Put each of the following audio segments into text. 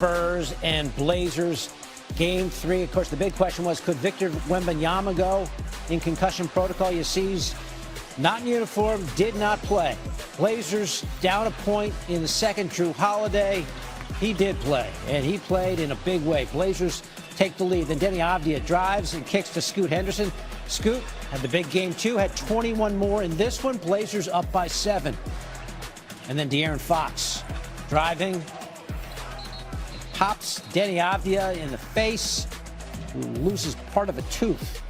Spurs and Blazers game 3. Of course, the big question was, could Victor Wembanyama go in concussion protocol? You see, he's not in uniform, did not play. Blazers down a point in the second. Drew Holiday, he did play, and he played in a big way. Blazers take the lead. Then Denny Avdia drives and kicks to Scoot Henderson. Scoot had the big game, too, had 21 more in this one. Blazers up by 7. And then De'Aaron Fox driving, pops Denny Avdia in the face, who loses part of a tooth.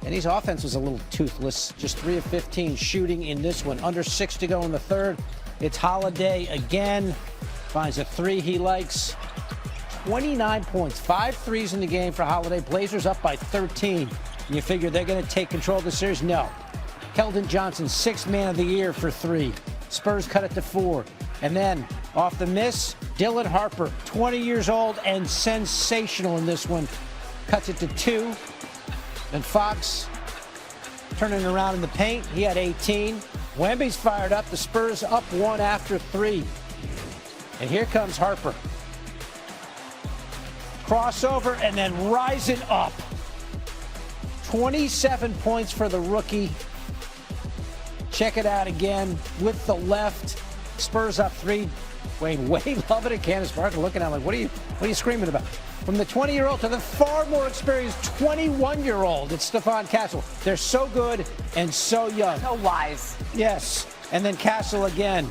Denny's offense was a little toothless, just 3 of 15 shooting in this one. Under 6 to go in the third. It's Holiday again, finds a 3 he likes. 29 points, 5 threes in the game for Holiday. Blazers up by 13. And you figure they're going to take control of the series? No. Keldon Johnson, 6th man of the year for 3. Spurs cut it to 4. And then off the miss, Dylan Harper, 20 years old and sensational in this one, cuts it to 2. And Fox turning around in the paint. He had 18. Wemby's fired up. The Spurs up 1 after 3. And here comes Harper. Crossover and then rising up. 27 points for the rookie. Check it out again with the left. Spurs up 3. Wayne loving it. Candace Parker looking at him like, what are you screaming about? From the 20-year-old to the far more experienced 21-year-old, it's Stephon Castle. They're so good and so young. So wise. Yes. And then Castle again.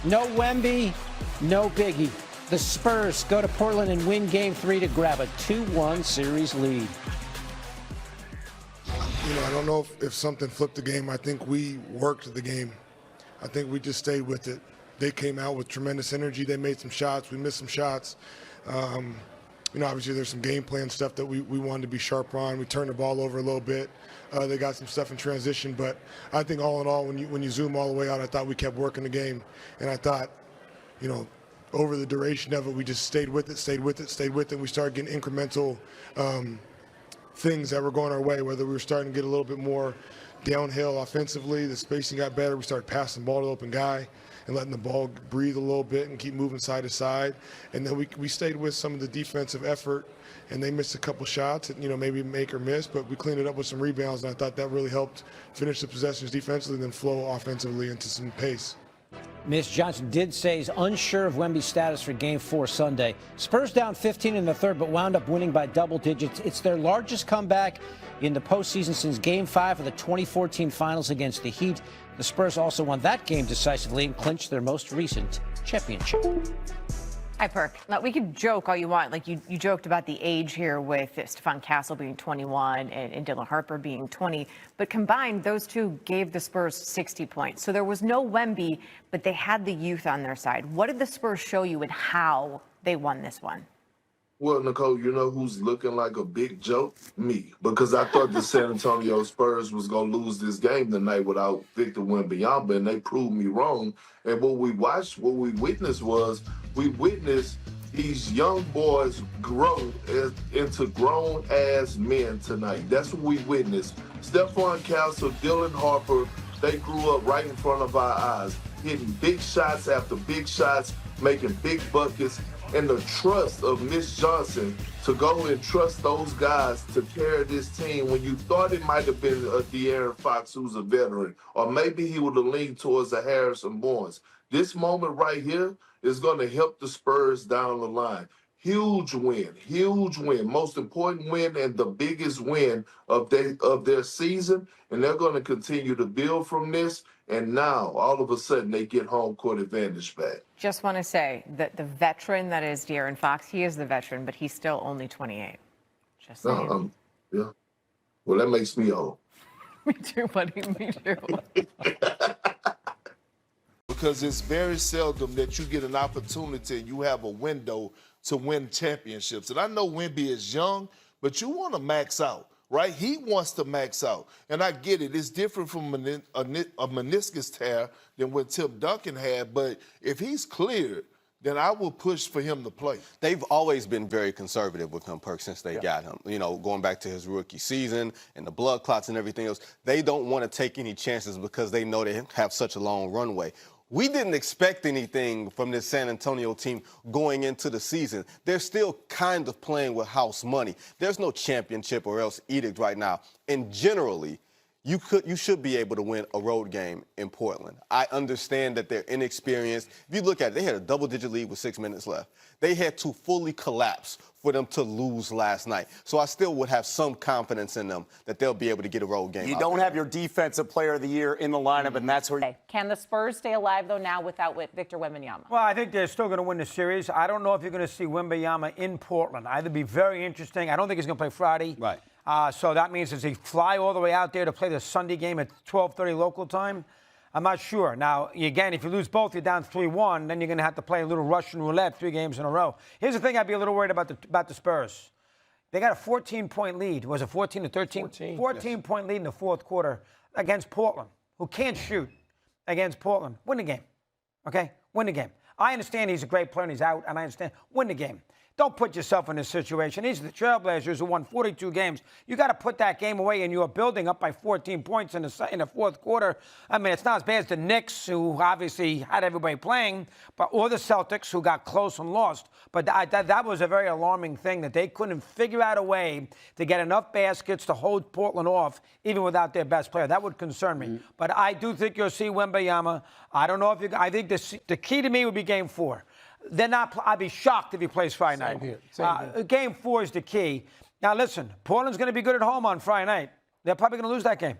No Wemby, no Biggie. The Spurs go to Portland and win game 3 to grab a 2-1 series lead. You know, I don't know if something flipped the game. I think we worked the game. I think we just stayed with it. They came out with tremendous energy. They made some shots. We missed some shots. You know, obviously there's some game plan stuff that we wanted to be sharp on. We turned the ball over a little bit. They got some stuff in transition. But I think all in all, when you zoom all the way out, I thought we kept working the game. And I thought, you know, over the duration of it, we just stayed with it. We started getting incremental things that were going our way, whether we were starting to get a little bit more downhill offensively, the spacing got better, we started passing the ball to the open guy and letting the ball breathe a little bit and keep moving side to side. And then we stayed with some of the defensive effort, and they missed a couple shots, and, you know, maybe make or miss, but we cleaned it up with some rebounds, and I thought that really helped finish the possessions defensively and then flow offensively into some pace. Miss Johnson did say he's unsure of Wemby's status for Game 4 Sunday. Spurs down 15 in the third, but wound up winning by double digits. It's their largest comeback in the postseason since Game 5 of the 2014 Finals against the Heat. The Spurs also won that game decisively and clinched their most recent championship. Hi, Perk. Now, we could joke all you want. Like, you joked about the age here with Stephon Castle being 21 and Dylan Harper being 20. But combined, those two gave the Spurs 60 points. So there was no Wemby, but they had the youth on their side. What did the Spurs show you and how they won this one? Well, Nicole, you know who's looking like a big joke? Me. Because I thought the San Antonio Spurs was going to lose this game tonight without Victor Wembanyama, and they proved me wrong. And what we witnessed these young boys grow into grown-ass men tonight. That's what we witnessed. Stephon Castle, Dylan Harper, they grew up right in front of our eyes, hitting big shots after big shots, making big buckets, and the trust of Miss Johnson to go and trust those guys to carry this team when you thought it might have been a De'Aaron Fox who's a veteran, or maybe he would have leaned towards a Harrison Barnes. This moment right here is going to help the Spurs down the line. Huge win, most important win and the biggest win of their season, and they're going to continue to build from this. And now, all of a sudden, they get home court advantage back. Just want to say that the veteran that is De'Aaron Fox, he is the veteran, but he's still only 28. Just saying. Yeah. Well, that makes me old. Me too, buddy. Me too. Because it's very seldom that you get an opportunity and you have a window to win championships. And I know Wemby is young, but you want to max out, right? He wants to max out. And I get it. It's different from a meniscus tear than what Tim Duncan had. But if he's cleared, then I will push for him to play. They've always been very conservative with him, Perk, since they got him. You know, going back to his rookie season and the blood clots and everything else, they don't want to take any chances because they know they have such a long runway. we didn't expect anything from this San Antonio team going into the season. They're still kind of playing with house money. There's no championship or else edict right now. And generally, you should be able to win a road game in Portland. I understand that they're inexperienced. If you look at it, they had a double-digit lead with 6 minutes left. They had to fully collapse for them to lose last night. So I still would have some confidence in them that they'll be able to get a road game. You don't have your defensive player of the year in the lineup, and that's where. Can the Spurs stay alive, though, now without Victor Wembanyama? Well, I think they're still going to win the series. I don't know if you're going to see Wembanyama in Portland. It'd be very interesting. I don't think he's going to play Friday. Right. So that means does he fly all the way out there to play the Sunday game at 12:30 local time? I'm not sure. Now, again, if you lose both, you're down 3-1. Then you're going to have to play a little Russian roulette 3 games in a row. Here's the thing I'd be a little worried about the Spurs. They got a 14-point lead. Was it 14 to 13? 14-point lead in the fourth quarter against Portland, who can't shoot against Portland. Win the game. Okay? Win the game. I understand he's a great player and he's out, and I understand. Win the game. Don't put yourself in this situation. These are the Trailblazers who won 42 games. You got to put that game away, and you're building up by 14 points in the fourth quarter. I mean, it's not as bad as the Knicks, who obviously had everybody playing, or the Celtics, who got close and lost. But that was a very alarming thing, that they couldn't figure out a way to get enough baskets to hold Portland off, even without their best player. That would concern me. But I do think you'll see Wembanyama. I don't know if you. I think the key to me would be Game 4. They're not. I'd be shocked if he plays Friday night. Same here. Game 4 is the key. Now, listen, Portland's going to be good at home on Friday night. They're probably going to lose that game.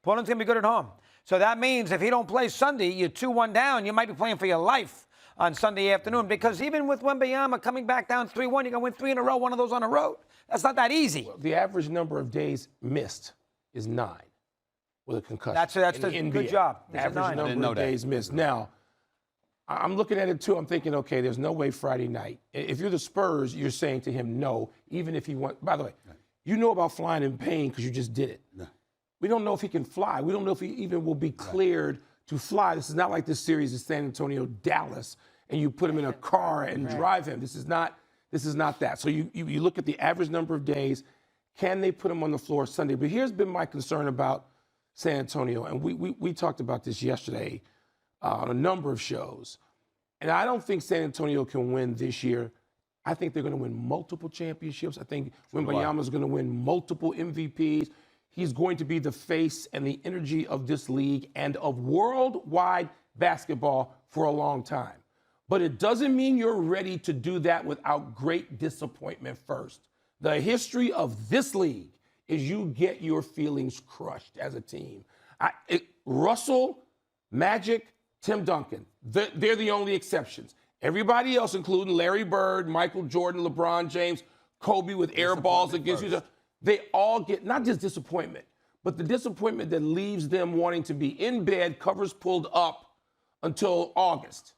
Portland's going to be good at home. So that means if he don't play Sunday, you're 2-1 down. You might be playing for your life on Sunday afternoon, because even with Wembanyama coming back down 3-1, you're going to win 3 in a row, one of those on the road. That's not that easy. Well, the average number of days missed is 9 with a concussion. That's the NBA. good job. Average number of days missed. Now, I'm looking at it, too. I'm thinking, okay, there's no way Friday night. If you're the Spurs, you're saying to him no, even if he wants. By the way, you know about flying in pain because you just did it. No. We don't know if he can fly. We don't know if he even will be cleared to fly. This is not like this series in San Antonio, Dallas, and you put him in a car and drive him. This is not that. So you look at the average number of days. Can they put him on the floor Sunday? But here's been my concern about San Antonio, and we talked about this yesterday on a number of shows. And I don't think San Antonio can win this year. I think they're going to win multiple championships. I think Wembanyama is going to win multiple MVPs. He's going to be the face and the energy of this league and of worldwide basketball for a long time. But it doesn't mean you're ready to do that without great disappointment first. The history of this league is you get your feelings crushed as a team. Russell, Magic, Tim Duncan, they're the only exceptions. Everybody else, including Larry Bird, Michael Jordan, LeBron James, Kobe with air balls against each other, they all get not just disappointment, but the disappointment that leaves them wanting to be in bed, covers pulled up until August.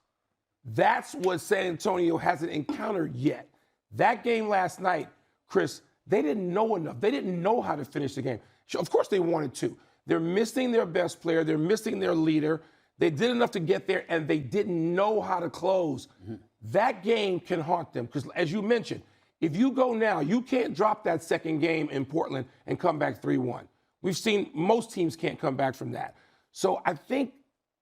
That's what San Antonio hasn't encountered yet. That game last night, Chris, they didn't know enough. They didn't know how to finish the game. Of course they wanted to. They're missing their best player. They're missing their leader. They did enough to get there, and they didn't know how to close. That game can haunt them because, as you mentioned, if you go now, you can't drop that second game in Portland and come back 3-1. We've seen most teams can't come back from that. So I think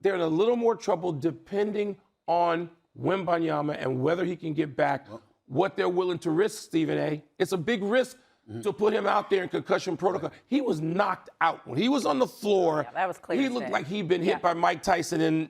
they're in a little more trouble depending on Wembanyama and whether he can get back, what they're willing to risk, Stephen A. It's a big risk to put him out there in concussion protocol. He was knocked out. When he was on the floor, that was clear he looked like he'd been hit by Mike Tyson in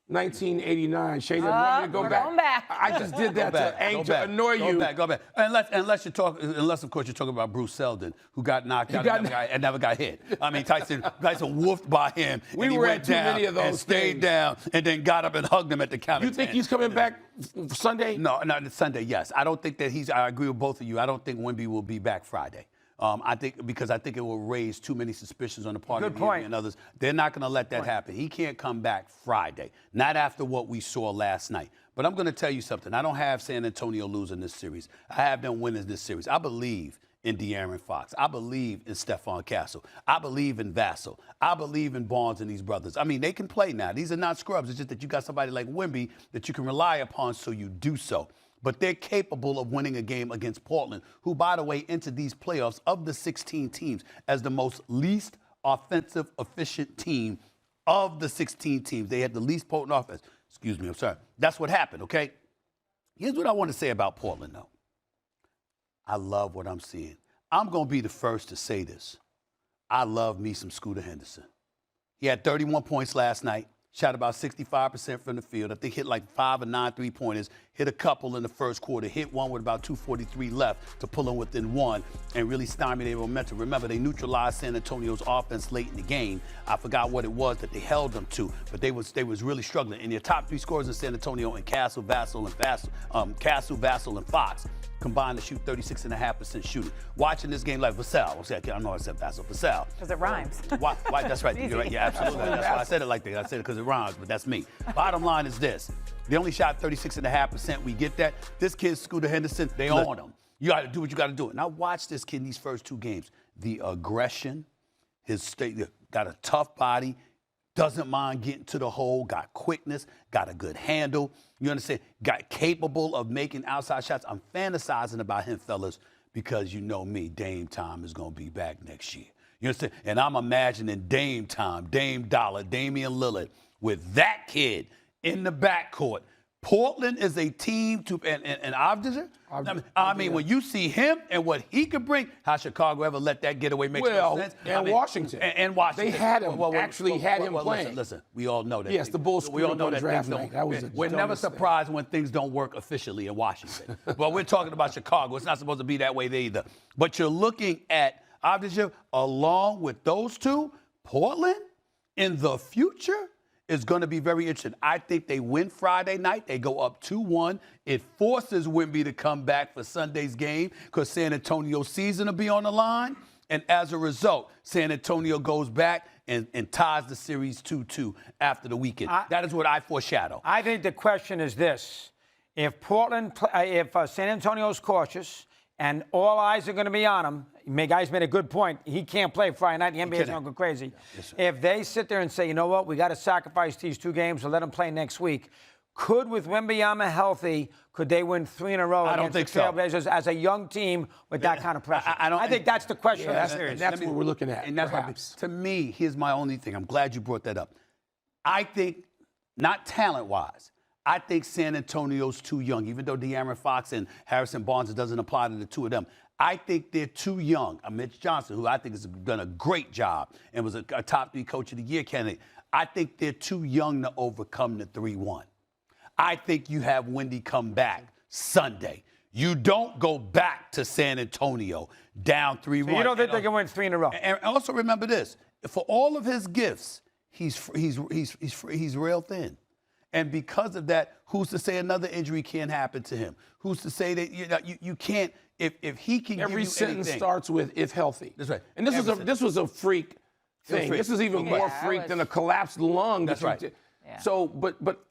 1989. Shane, want me to go back? Going back. I just did that to annoy you. Go back. Unless of course you're talking about Bruce Seldon, who got knocked out and never got hit. I mean, Tyson woofed by him. We and he were went at too down many of those and stayed things. down and then got up and hugged him at the count. You think he's coming back Sunday? No, not Sunday. Yes, I don't think that I agree with both of you. I don't think Wemby will be back Friday. I think it will raise too many suspicions on the part of the NBA and others. They're not going to let that happen. He can't come back Friday, not after what we saw last night. But I'm going to tell you something. I don't have San Antonio losing this series. I have them winning this series. I believe in De'Aaron Fox. I believe in Stephon Castle. I believe in Vassell. I believe in Barnes and these brothers. I mean, they can play now. These are not scrubs. It's just that you got somebody like Wemby that you can rely upon, so you do so. But they're capable of winning a game against Portland, who, by the way, entered these playoffs of the 16 teams as the most least offensive efficient team of the 16 teams. They had the least potent offense. Excuse me, I'm sorry. That's what happened, okay? Here's what I want to say about Portland, though. I love what I'm seeing. I'm going to be the first to say this. I love me some Scooter Henderson. He had 31 points last night, shot about 65% from the field. I think hit like 5 or 9 3-pointers, hit a couple in the first quarter, hit one with about 2:43 left to pull them within one and really stymie their momentum. Remember, they neutralized San Antonio's offense late in the game. I forgot what it was that they held them to, but they was really struggling. And their top 3 scorers in San Antonio and Castle, Vassell, and Fox combined to shoot 36.5% shooting. Watching this game like Vassell, I know I said Vassell, Vassell. Because it rhymes. Why, that's right. You're right. Yeah, absolutely. That's why I said it like that. I said it because it rhymes, but that's me. Bottom line is this. They only shot 36.5%. We get that. This kid, Scooter Henderson, they own him. You got to do what you got to do. Now watch this kid in these first 2 games. The aggression, his state, got a tough body, doesn't mind getting to the hole, got quickness, got a good handle. You understand? Got capable of making outside shots. I'm fantasizing about him, fellas, because you know me, Dame Time is going to be back next year. You understand? And I'm imagining Dame Time, Dame Dollar, Damian Lillard with that kid in the backcourt. Portland is a team to, and I mean, when you see him and what he could bring, how Chicago ever let that get away makes no sense. And Washington. And Washington. They had him, had him playing. Listen, we all know that. Yes, the Bulls we all know that draft things night. don't. We're never surprised when things don't work officially in Washington. But we're talking about Chicago. It's not supposed to be that way either. But you're looking at, obviously, along with those two, Portland in the future is going to be very interesting. I think they win Friday night. They go up 2-1. It forces Wemby to come back for Sunday's game because San Antonio's season will be on the line. And as a result, San Antonio goes back and ties the series 2-2 after the weekend. That is what I foreshadow. I think the question is this. If San Antonio's cautious and all eyes are going to be on him, guys made a good point. He can't play Friday night. The NBA is going to go crazy. Yes, if they sit there and say, you know what, we got to sacrifice these 2 games and let him play next week, could, with Wembanyama healthy, could they win 3 in a row against the Trailblazers as a young team with that kind of pressure? I think that's the question. And that's what we're looking at. And that's to me, here's my only thing. I'm glad you brought that up. I think, not talent-wise, I think San Antonio's too young, even though De'Aaron Fox and Harrison Barnes, it doesn't apply to the 2 of them. I think they're too young. Mitch Johnson, who I think has done a great job and was a top 3 Coach of the Year candidate, I think they're too young to overcome the 3-1. I think you have Wendy come back Sunday. You don't go back to San Antonio down 3-1. So you don't think they can win 3 in a row? And also remember this: for all of his gifts, he's real thin. And because of that, who's to say another injury can't happen to him? Who's to say that you can't, if he can give you Every sentence anything. starts with if healthy. That's right. And this was a freak thing. This is even more freak than a collapsed lung. That's right. So, but